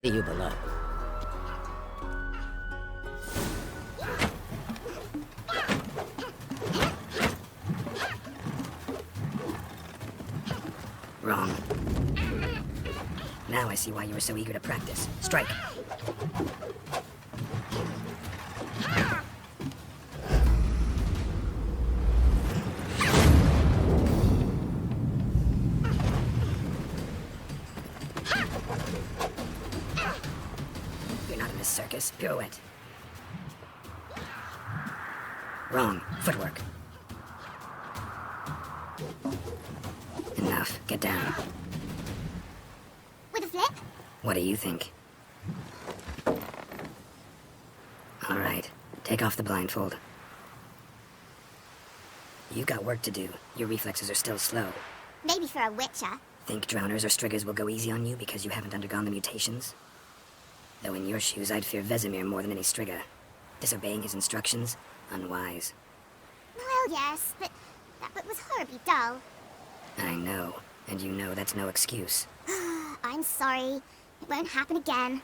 See you below. Wrong. Now I see why you were so eager to practice. Strike. You're not in this circus. Pirouette. Wrong. Footwork. Enough. Get down. With a flip? What do you think? All right. Take off the blindfold. You've got work to do. Your reflexes are still slow. Maybe for a witcher. Think drowners or striggers will go easy on you because you haven't undergone the mutations? Though in your shoes, I'd fear Vesemir more than any strigger. Disobeying his instructions? Unwise. Well, yes, but that book was horribly dull. I know, and you know that's no excuse. I'm sorry. It won't happen again.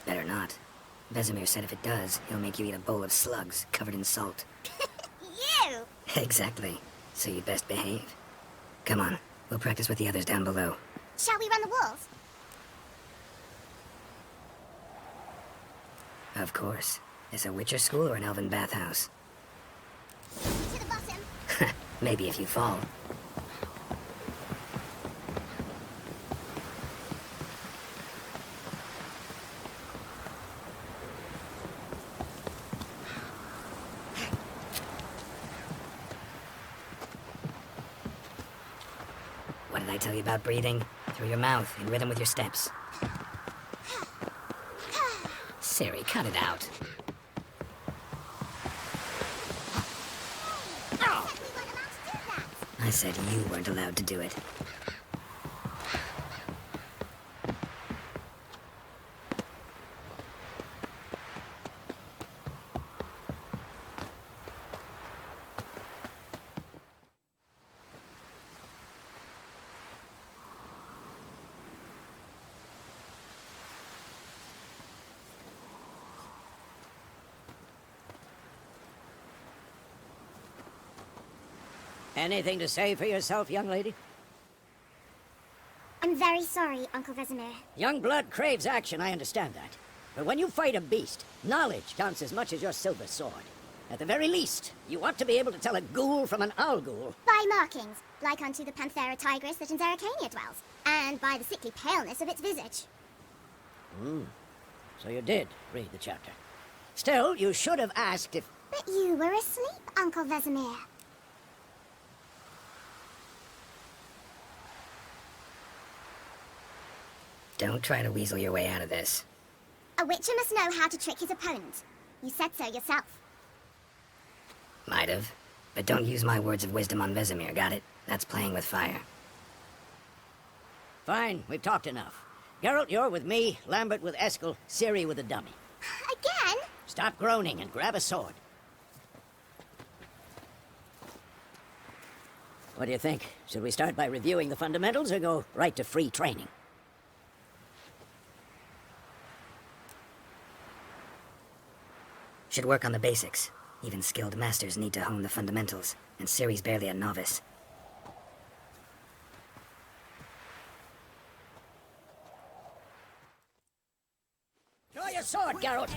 Better not. Vesemir said if it does, he'll make you eat a bowl of slugs covered in salt. You! Exactly. So you'd best behave. Come on, we'll practice with the others down below. Shall we run the walls? Of course. Is a Witcher school or an elven bathhouse? To the bottom. Maybe if you fall. What did I tell you about breathing? Through your mouth, in rhythm with your steps. Siri, cut it out. I said you weren't allowed to do it. Anything to say for yourself, young lady? I'm very sorry, Uncle Vesemir. Young blood craves action, I understand that. But when you fight a beast, knowledge counts as much as your silver sword. At the very least, you ought to be able to tell a ghoul from an owl ghoul. By markings, like unto the Panthera tigris that in Zerrikania dwells, and by the sickly paleness of its visage. So you did read the chapter. Still, you should have asked if... But you were asleep, Uncle Vesemir. Don't try to weasel your way out of this. A witcher must know how to trick his opponent. You said so yourself. Might have. But don't use my words of wisdom on Vesemir, got it? That's playing with fire. Fine, we've talked enough. Geralt, you're with me, Lambert with Eskel, Ciri with the dummy. Again? Stop groaning and grab a sword. What do you think? Should we start by reviewing the fundamentals or go right to free training? Should work on the basics. Even skilled masters need to hone the fundamentals, and Ciri's barely a novice. Draw your sword, Geralt!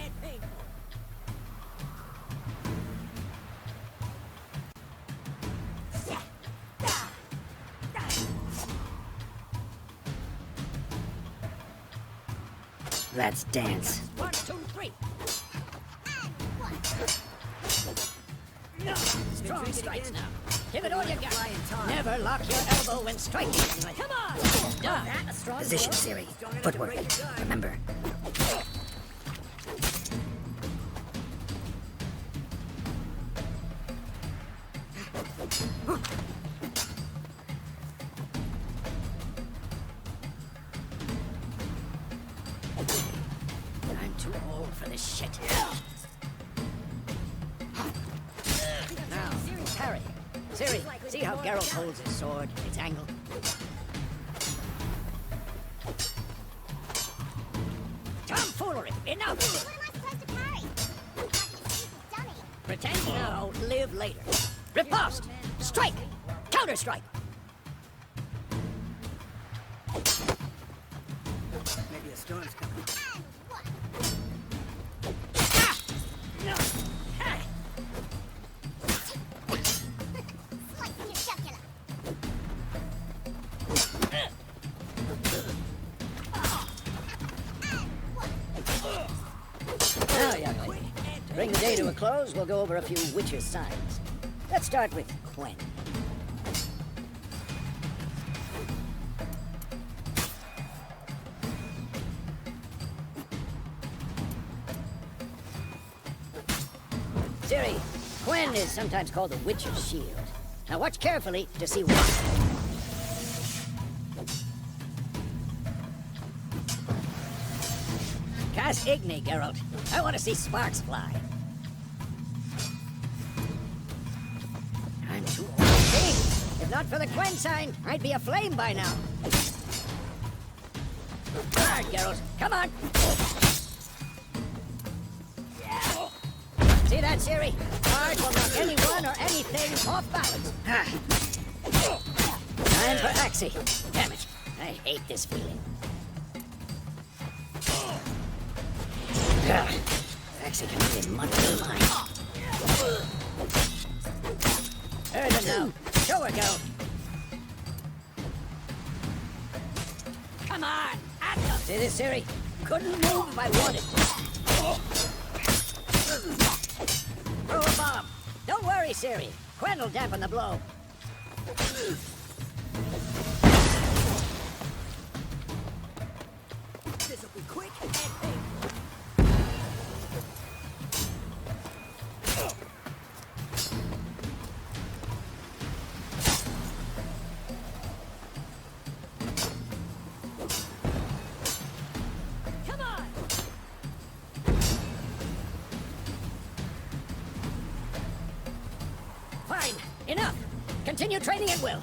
Let's dance. 1, 2, 3. Strong strikes now. Give it all you got. Never lock your elbow when striking. Come on! Done. Position, Ciri. Footwork. Remember. I'm too old for this shit. Now, parry. Ciri, see how Geralt holds his sword, its angle? Enough! What am I supposed to carry? You stupid dummy. Pretend now, live later. Riposte! Strike! Counter-strike! Maybe a storm's coming. And what? Ah! No! Ah! Slicing your jugular. Now, young lady, to bring the day to a close, we'll go over a few witches' signs. Let's start with Quen. Ciri, Quen is sometimes called the Witch's Shield. Now watch carefully to see why. Cast Igni, Geralt. I want to see sparks fly. I'm too old to sing. If not for the Quen sign, I'd be aflame by now. Hard, Geralt. Come on. See that, Ciri? Hard will knock anyone or anything off balance. Time for Axii. Damn it. I hate this feeling. Axii can be in money mine. Urza now. Show her go. Come on. Axel. See this, Ciri? Couldn't move if I wanted. Throw a bomb. Don't worry, Ciri. Quen will dampen the blow. This'll be quick and painful. Come on! Fine. Enough. Continue training at will.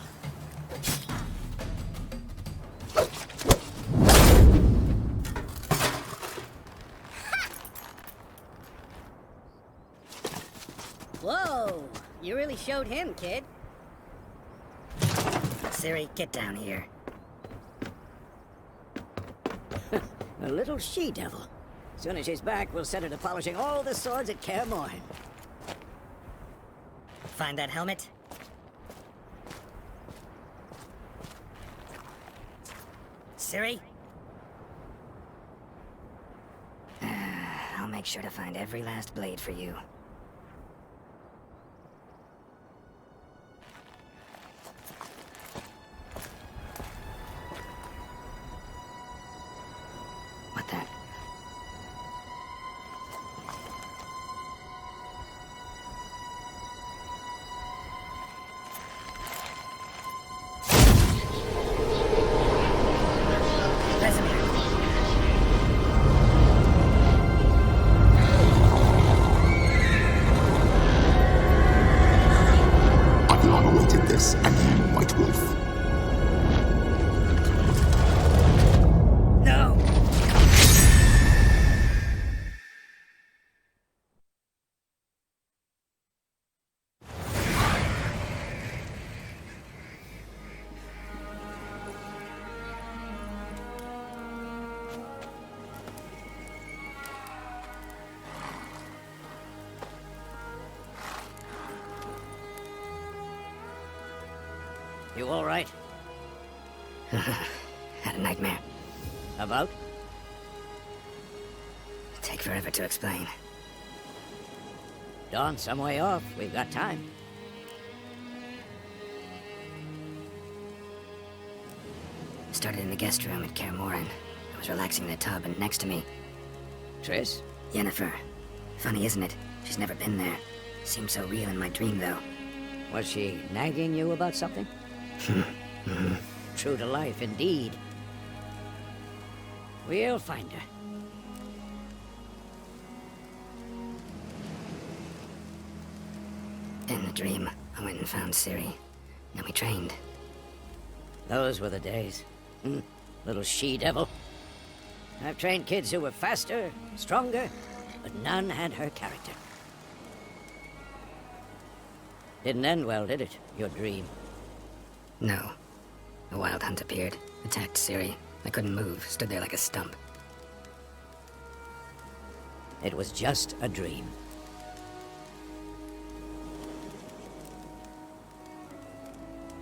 Whoa! You really showed him, kid. Ciri, get down here. A little she-devil. Soon as she's back, we'll set her to polishing all the swords at Kaer Morhen. Find that helmet? Ciri? I'll make sure to find every last blade for you. What the? Vesemir. I've long awaited this, and you, White Wolf. No! You all right? Had a nightmare. About? Take forever to explain. Dawn's some way off. We've got time. Started in the guest room at Kaer Morhen. I was relaxing in a tub, and next to me, Triss? Yennefer. Funny, isn't it? She's never been there. Seemed so real in my dream, though. Was she nagging you about something? True to life, indeed. We'll find her. In the dream, I went and found Ciri. Then we trained. Those were the days. Little she-devil. I've trained kids who were faster, stronger, but none had her character. Didn't end well, did it? Your dream. No. A wild hunt appeared, attacked Ciri. I couldn't move, stood there like a stump. It was just a dream.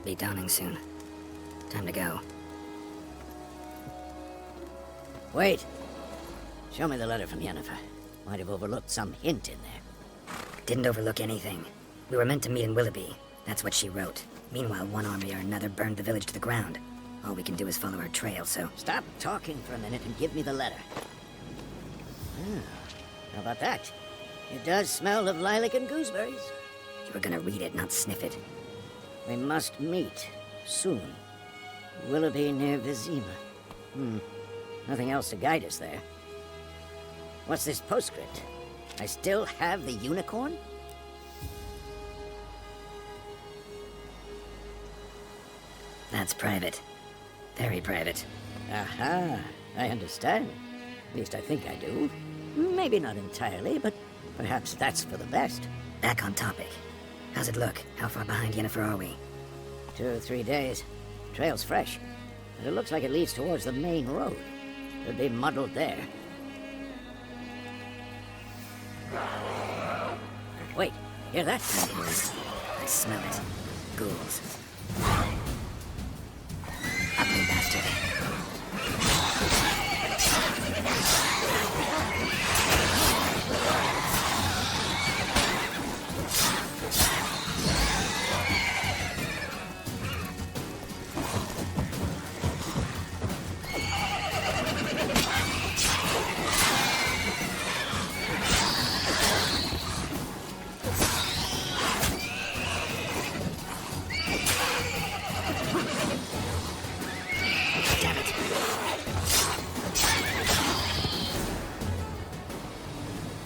Be dawning soon. Time to go. Wait. Show me the letter from Yennefer. Might have overlooked some hint in there. Didn't overlook anything. We were meant to meet in Willoughby. That's what she wrote. Meanwhile, one army or another burned the village to the ground. All we can do is follow her trail, so... Stop talking for a minute and give me the letter. How about that? It does smell of lilac and gooseberries. You were gonna read it, not sniff it. We must meet. Soon. Willoughby near Vizima. Nothing else to guide us there. What's this postscript? I still have the unicorn? That's private. Very private. Aha, I understand. At least I think I do. Maybe not entirely, but perhaps that's for the best. Back on topic. How's it look? How far behind Yennefer are we? 2 or 3 days. Trail's fresh, but it looks like it leads towards the main road. Could be muddled there. Wait, hear that? I smell it. Ghouls. Ugly bastard.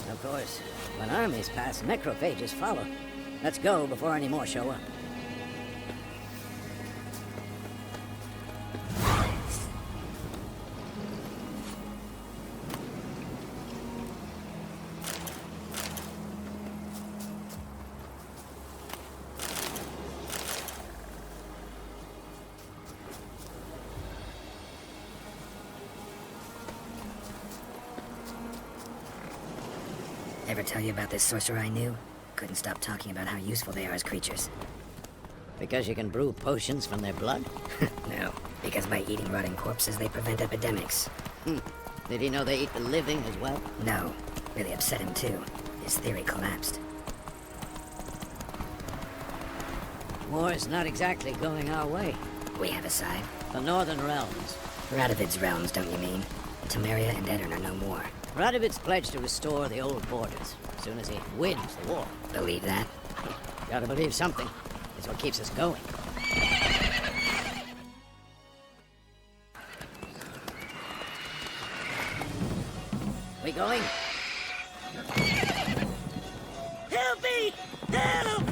Of course, when armies pass, necrophages follow. Let's go before any more show up. Ever tell you about this sorcerer I knew? Couldn't stop talking about how useful they are as creatures. Because you can brew potions from their blood? No, because by eating rotting corpses, they prevent epidemics. Did he know they eat the living as well? No, really upset him too. His theory collapsed. War's not exactly going our way. We have a side. The Northern Realms. Radovid's realms, don't you mean? Temeria and Edirn are no more. Radovid's pledged to restore the old borders as soon as he wins the war. Believe that? Gotta believe something. It's what keeps us going. We going? Help me! Help!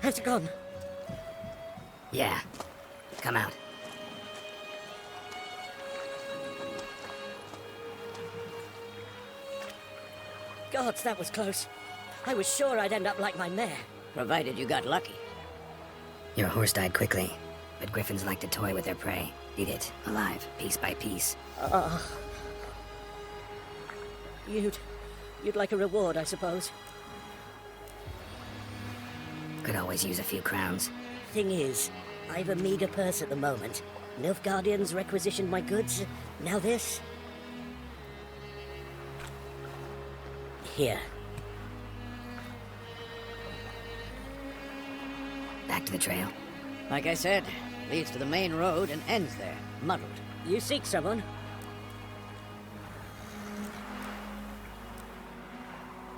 How's it gone? Yeah. Come out. Gods, that was close. I was sure I'd end up like my mare. Provided you got lucky. Your horse died quickly, but griffins like to toy with their prey. Eat it, alive, piece by piece. You'd like a reward, I suppose. Could always use a few crowns. Thing is, I've a meager purse at the moment. Nilfgaardians requisitioned my goods. Now this. Here. back to the trail? Like I said, leads to the main road and ends there, muddled. You seek someone?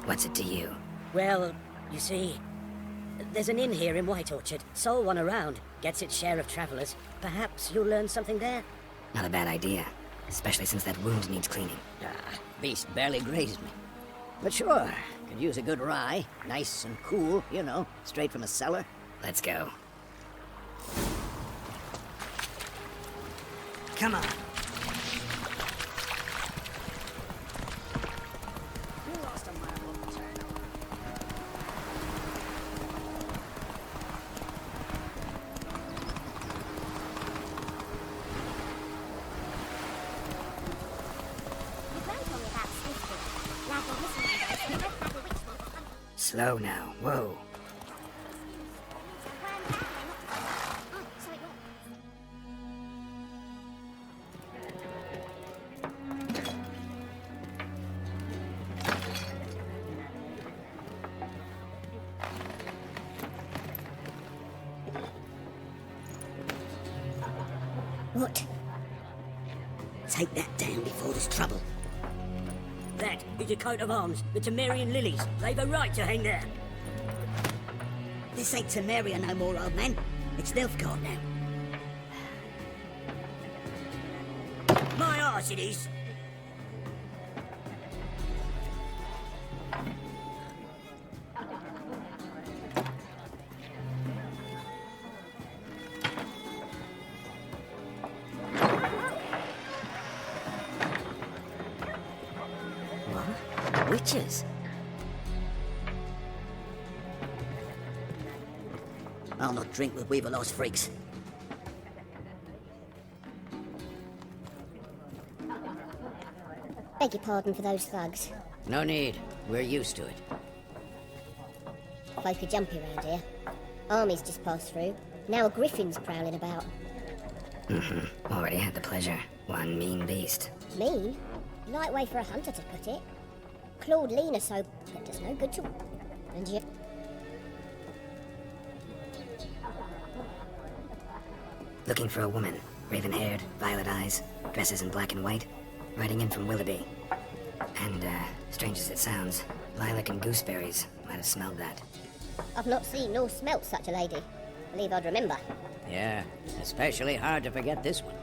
What's it to you? Well, you see, there's an inn here in White Orchard. Sole one around. Gets its share of travelers. Perhaps you'll learn something there? Not a bad idea. Especially since that wound needs cleaning. Ah, beast barely grazed me. But sure, could use a good rye. Nice and cool, you know, straight from a cellar. Let's go. Come on. Your grand told me about Smithfield. Lad was missing one day, so we went back to Richmond to hunt Slow now. Whoa. the grand family, not oh, so it was. What? Take that down before there's trouble. That is a coat of arms, the Temerian lilies. They've a right to hang there. This ain't Temeria no more, old man. It's Nilfgaard now. My arse it is. What? Witches? I'll not drink with Weaverlost freaks. Beg your pardon for those thugs. No need. We're used to it. Folk are jumpy round here. Armies just passed through. Now a griffin's prowling about. Already had the pleasure. One mean beast. Mean? Light way for a hunter to put it. Clawed lean or so, but does no good to... And you... Looking for a woman. Raven-haired, violet eyes, dresses in black and white. Riding in from Willoughby. And, strange as it sounds, lilac and gooseberries. Might have smelled that. I've not seen nor smelt such a lady. Believe I'd remember. Yeah, especially hard to forget this one.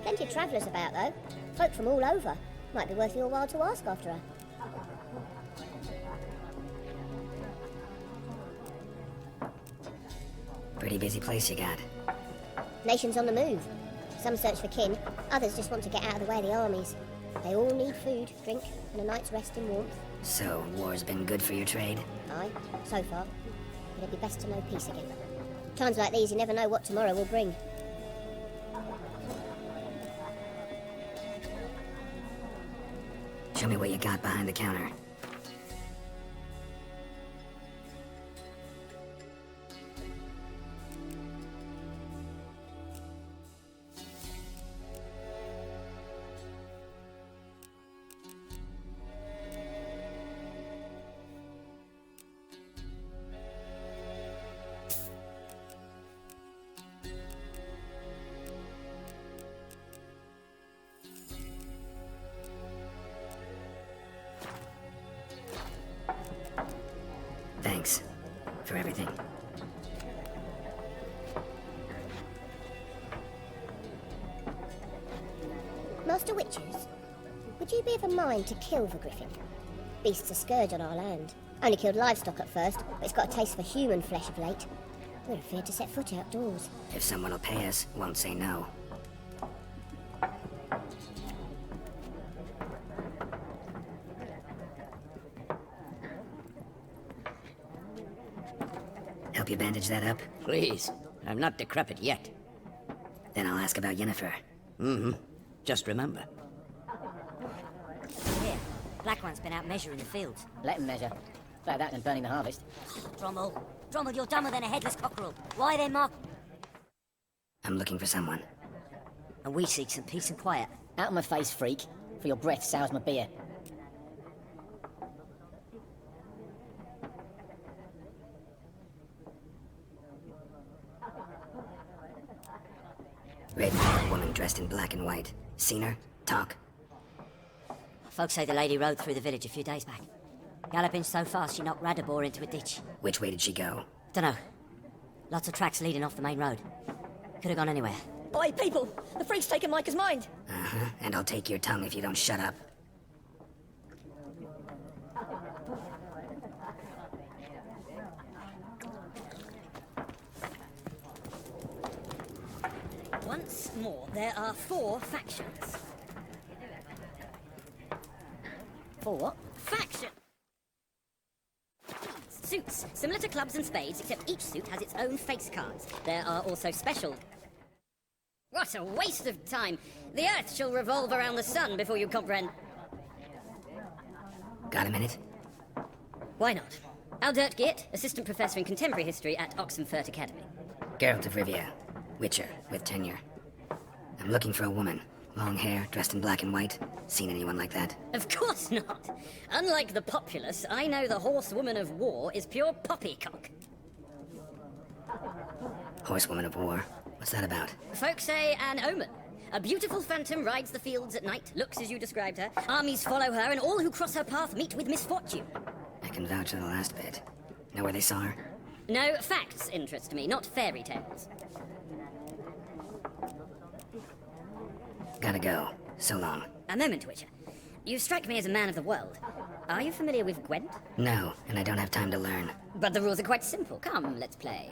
Plenty of travellers about, though. Folk from all over. Might be worth your while to ask after her. Pretty busy place you got. Nations on the move. Some search for kin, others just want to get out of the way of the armies. They all need food, drink, and a night's rest in warmth. So, war's been good for your trade? Aye, so far. But it'd be best to know peace again. Times like these, you never know what tomorrow will bring. Show me what you got behind the counter. Thanks for everything. Master Witches, would you be of a mind to kill the griffin? Beast's a scourge on our land. Only killed livestock at first, but it's got a taste for human flesh of late. We're afraid to set foot outdoors. If someone will pay us, won't say no. Help you bandage that up? Please. I'm not decrepit yet. Then I'll ask about Yennefer. Just remember. Here, Black One's been out measuring the fields. Let him measure. Better that than burning the harvest. Drommel, Drommel, you're dumber than a headless cockerel. Why then, Mark? I'm looking for someone. And we seek some peace and quiet. Out of my face, freak. For your breath sours my beer. dressed in black and white. Seen her? Talk? Folks say the lady rode through the village a few days back. Galloping so fast she knocked Radabor into a ditch. Which way did she go? Dunno. Lots of tracks leading off the main road. Could have gone anywhere. Boy, people! The freak's taken Micah's mind! Uh-huh, and I'll take your tongue if you don't shut up. Once more, there are 4 factions. 4 factions! Suits, similar to clubs and spades, except each suit has its own face cards. There are also special... What a waste of time! The Earth shall revolve around the sun before you comprehend... Got a minute? Why not? Aldert Geert, Assistant Professor in Contemporary History at Oxenfurt Academy. Geralt of Rivia. Witcher, with tenure. I'm looking for a woman. Long hair, dressed in black and white. Seen anyone like that? Of course not! Unlike the populace, I know the horsewoman of war is pure poppycock. Horsewoman of war. What's that about? Folk say an omen. A beautiful phantom rides the fields at night, looks as you described her. Armies follow her, and all who cross her path meet with misfortune. I can vouch for the last bit. Know where they saw her? No, facts interest me, not fairy tales. Gotta go. So long. A moment, Witcher. You strike me as a man of the world. Are you familiar with Gwent? No, and I don't have time to learn. But the rules are quite simple. Come, let's play.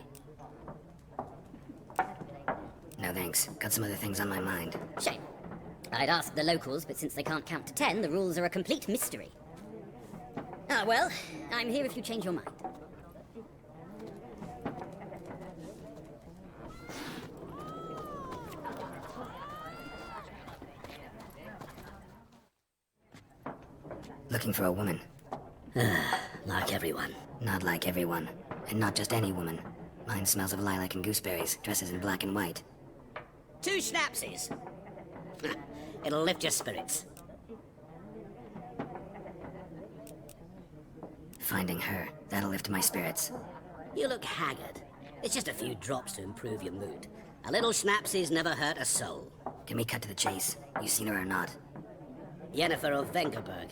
No thanks. Got some other things on my mind. Shame. I'd ask the locals, but since they can't count to 10, the rules are a complete mystery. Ah, well, I'm here if you change your mind. Looking for a woman. Like everyone. Not like everyone. And not just any woman. Mine smells of lilac and gooseberries, dresses in black and white. 2 schnapsies. It'll lift your spirits. Finding her. That'll lift my spirits. You look haggard. It's just a few drops to improve your mood. A little schnapsies never hurt a soul. Can we cut to the chase? You seen her or not? Yennefer of Vengerberg.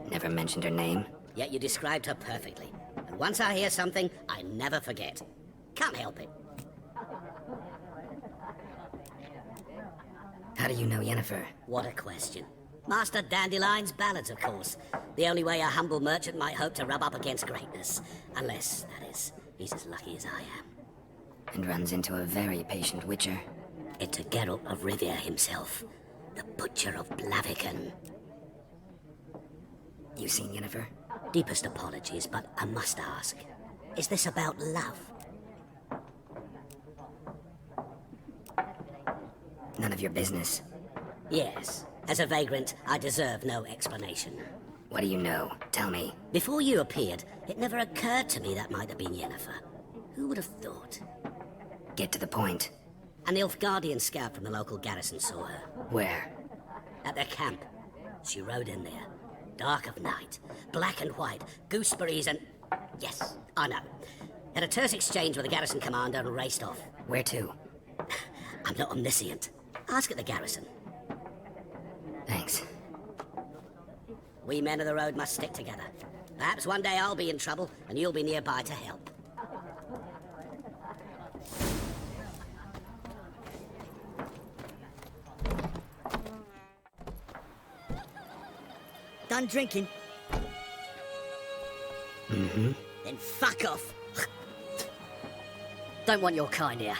Never mentioned her name. Yet you described her perfectly. And once I hear something, I never forget. Can't help it. How do you know Yennefer? What a question. Master Dandelion's ballads, of course. The only way a humble merchant might hope to rub up against greatness. Unless, that is, he's as lucky as I am. And runs into a very patient witcher. It's a Geralt of Rivia himself. The Butcher of Blaviken. You seen Yennefer? Deepest apologies, but I must ask. Is this about love? None of your business. Yes. As a vagrant, I deserve no explanation. What do you know? Tell me. Before you appeared, it never occurred to me that might have been Yennefer. Who would have thought? Get to the point. An Nilfgaardian scout from the local garrison saw her. Where? At their camp. She rode in there. Dark of night. Black and white. Gooseberries and... Yes, I know. Had a terse exchange with the garrison commander and raced off. Where to? I'm not omniscient. Ask at the garrison. Thanks. We men of the road must stick together. Perhaps one day I'll be in trouble and you'll be nearby to help. Done drinking? Mm-hmm. Then fuck off. Don't want your kind here.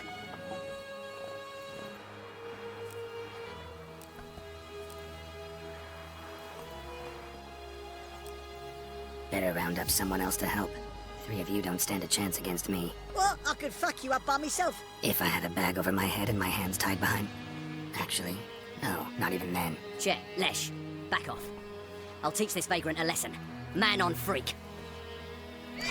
Better round up someone else to help. 3 of you don't stand a chance against me. Well, I could fuck you up by myself. If I had a bag over my head and my hands tied behind... Actually, no, not even then. Chet, Lesh, back off. I'll teach this vagrant a lesson. Man on freak. Go!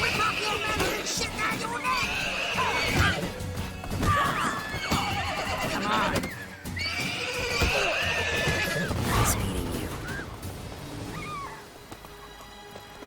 Whip off your manhood and shit down your neck!